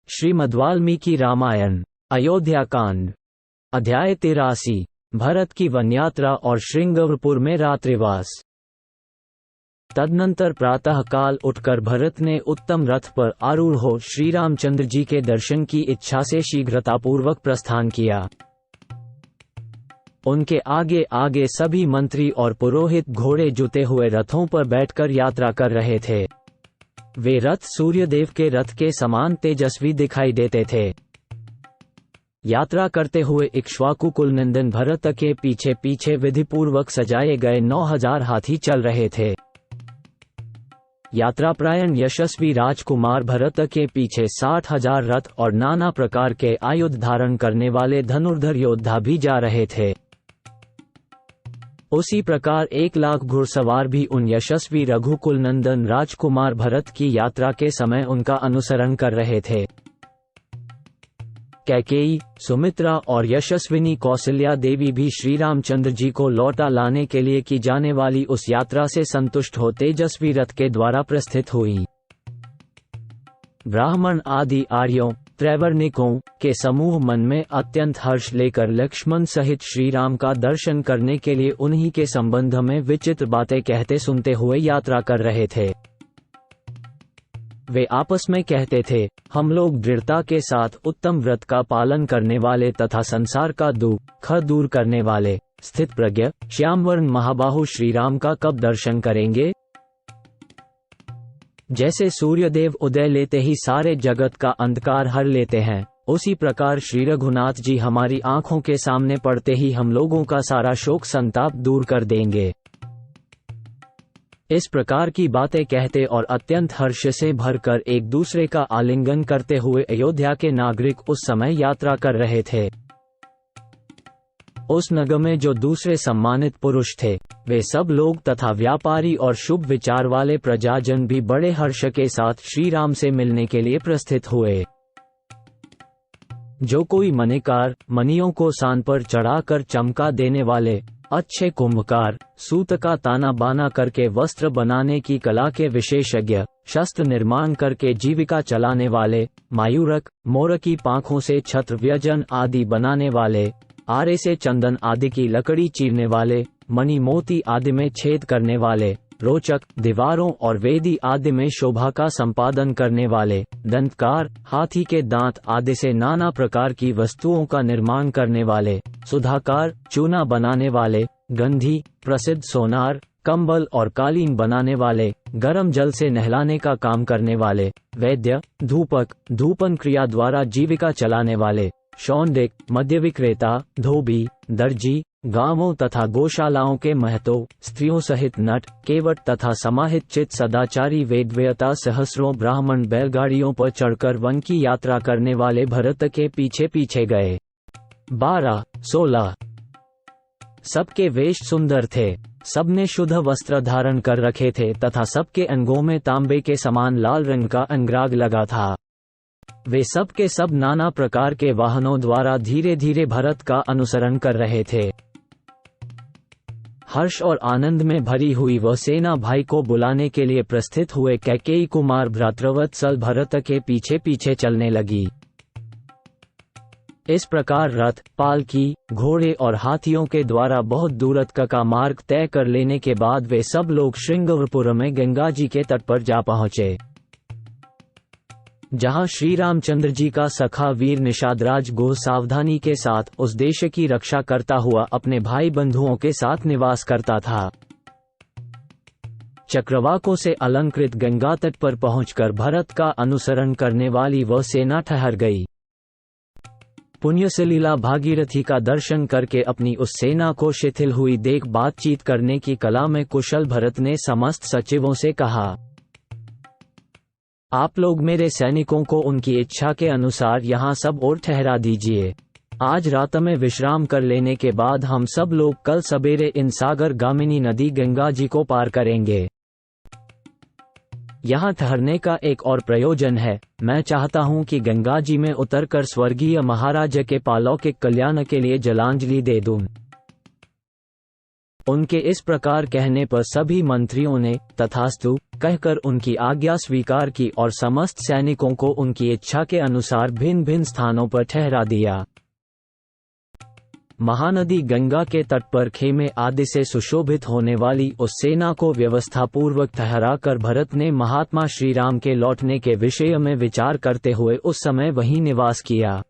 श्रीमद्वाल्मीकि रामायण अयोध्याकांड अध्याय 83 भरत की वन यात्रा और श्रृंगवरपुर में रात्रिवास। तदनंतर प्रातः काल उठकर भरत ने उत्तम रथ पर आरूढ़ हो श्री रामचंद्र जी के दर्शन की इच्छा से शीघ्रतापूर्वक प्रस्थान किया। उनके आगे आगे सभी मंत्री और पुरोहित घोड़े जुते हुए रथों पर बैठकर यात्रा कर रहे थे। वे रथ सूर्यदेव के रथ के समान तेजस्वी दिखाई देते थे। यात्रा करते हुए इक्ष्वाकु कुलनंदन भरत के पीछे पीछे विधिपूर्वक सजाए गए 9000 हाथी चल रहे थे। यात्रापरायण यशस्वी राजकुमार भरत के पीछे 60,000 रथ और नाना प्रकार के आयुध धारण करने वाले धनुर्धर योद्धा भी जा रहे थे। उसी प्रकार 1 लाख घुड़सवार भी उन यशस्वी रघुकुल नंदन राजकुमार भरत की यात्रा के समय उनका अनुसरण कर रहे थे। कैकेयी, सुमित्रा और यशस्विनी कौशल्या देवी भी श्री रामचंद्र जी को लौटा लाने के लिए की जाने वाली उस यात्रा से संतुष्ट हो तेजस्वी रथ के द्वारा प्रस्थित हुई। ब्राह्मण आदि आर्यों त्रैवर्णिकों के समूह मन में अत्यंत हर्ष लेकर लक्ष्मण सहित श्री राम का दर्शन करने के लिए उन्हीं के संबंध में विचित्र बातें कहते सुनते हुए यात्रा कर रहे थे। वे आपस में कहते थे, हम लोग दृढ़ता के साथ उत्तम व्रत का पालन करने वाले तथा संसार का दुख दूर करने वाले स्थित प्रज्ञ श्यामवर्ण महाबाहु श्री राम का कब दर्शन करेंगे। जैसे सूर्यदेव उदय लेते ही सारे जगत का अंधकार हर लेते हैं, उसी प्रकार श्री रघुनाथ जी हमारी आंखों के सामने पड़ते ही हम लोगों का सारा शोक संताप दूर कर देंगे। इस प्रकार की बातें कहते और अत्यंत हर्ष से भरकर एक दूसरे का आलिंगन करते हुए अयोध्या के नागरिक उस समय यात्रा कर रहे थे। उस नगर में जो दूसरे सम्मानित पुरुष थे, वे सब लोग तथा व्यापारी और शुभ विचार वाले प्रजाजन भी बड़े हर्ष के साथ श्री राम से मिलने के लिए प्रस्थित हुए। जो कोई मणिकार मणियों को सान पर चढ़ाकर चमका देने वाले, अच्छे कुंभकार सूत का ताना बाना करके वस्त्र बनाने की कला के विशेषज्ञ, शस्त्र निर्माण करके जीविका चलाने वाले, मायूरक मोर की पांखों से छत्र व्यजन आदि बनाने वाले, आरे से चंदन आदि की लकड़ी चीरने वाले, मणि मोती आदि में छेद करने वाले, रोचक दीवारों और वेदी आदि में शोभा का संपादन करने वाले, दंतकार हाथी के दांत आदि से नाना प्रकार की वस्तुओं का निर्माण करने वाले, सुधाकार चूना बनाने वाले, गंधी प्रसिद्ध सोनार कंबल और कालीन बनाने वाले, गर्म जल से नहलाने का काम करने वाले, वैद्य धूपक धूपन क्रिया द्वारा जीविका चलाने वाले, शौंडिक मद्य विक्रेता धोबी दर्जी गांवों तथा गौशालाओं के महतो स्त्रियों सहित नट केवट तथा समाहित चित सदाचारी वेदव्यता सहस्रों ब्राह्मण बैलगाड़ियों पर चढ़कर वन की यात्रा करने वाले भरत के पीछे पीछे गए। 12-16 सबके वेश सुंदर थे, सबने शुद्ध वस्त्र धारण कर रखे थे तथा सबके अंगों में तांबे के समान लाल रंग का अंगराग लगा था। वे सब के सब नाना प्रकार के वाहनों द्वारा धीरे धीरे भरत का अनुसरण कर रहे थे। हर्ष और आनंद में भरी हुई वह सेना भाई को बुलाने के लिए प्रस्थित हुए कैकेयी कुमार भ्रातृवत्सल भरत के पीछे पीछे चलने लगी। इस प्रकार रथ पालकी घोड़े और हाथियों के द्वारा बहुत दूरत्व का मार्ग तय कर लेने के बाद वे सब लोग श्रृंगवरपुर में गंगा जी के तट पर जा पहुंचे, जहां श्री रामचंद्र जी का सखा वीर निषादराज गुह सावधानी के साथ उस देश की रक्षा करता हुआ अपने भाई बंधुओं के साथ निवास करता था। चक्रवाकों से अलंकृत गंगा तट पर पहुंचकर भरत का अनुसरण करने वाली वह सेना ठहर गई। पुण्यसलीला भागीरथी का दर्शन करके अपनी उस सेना को शिथिल हुई देख बातचीत करने की कला में कुशल भरत ने समस्त सचिवों से कहा, आप लोग मेरे सैनिकों को उनकी इच्छा के अनुसार यहाँ सब और ठहरा दीजिए। आज रात में विश्राम कर लेने के बाद हम सब लोग कल सवेरे इन सागर गामिनी नदी गंगा जी को पार करेंगे। यहाँ ठहरने का एक और प्रयोजन है, मैं चाहता हूँ कि गंगा जी में उतरकर स्वर्गीय महाराज के पालौकिक कल्याण के लिए जलांजलि दे दूं। उनके इस प्रकार कहने पर सभी मंत्रियों ने तथास्तु कहकर उनकी आज्ञा स्वीकार की और समस्त सैनिकों को उनकी इच्छा के अनुसार भिन्न भिन्न स्थानों पर ठहरा दिया। महानदी गंगा के तट पर खेमे आदि से सुशोभित होने वाली उस सेना को व्यवस्थापूर्वक ठहराकर भरत ने महात्मा श्री राम के लौटने के विषय में विचार करते हुए उस समय वहीं निवास किया।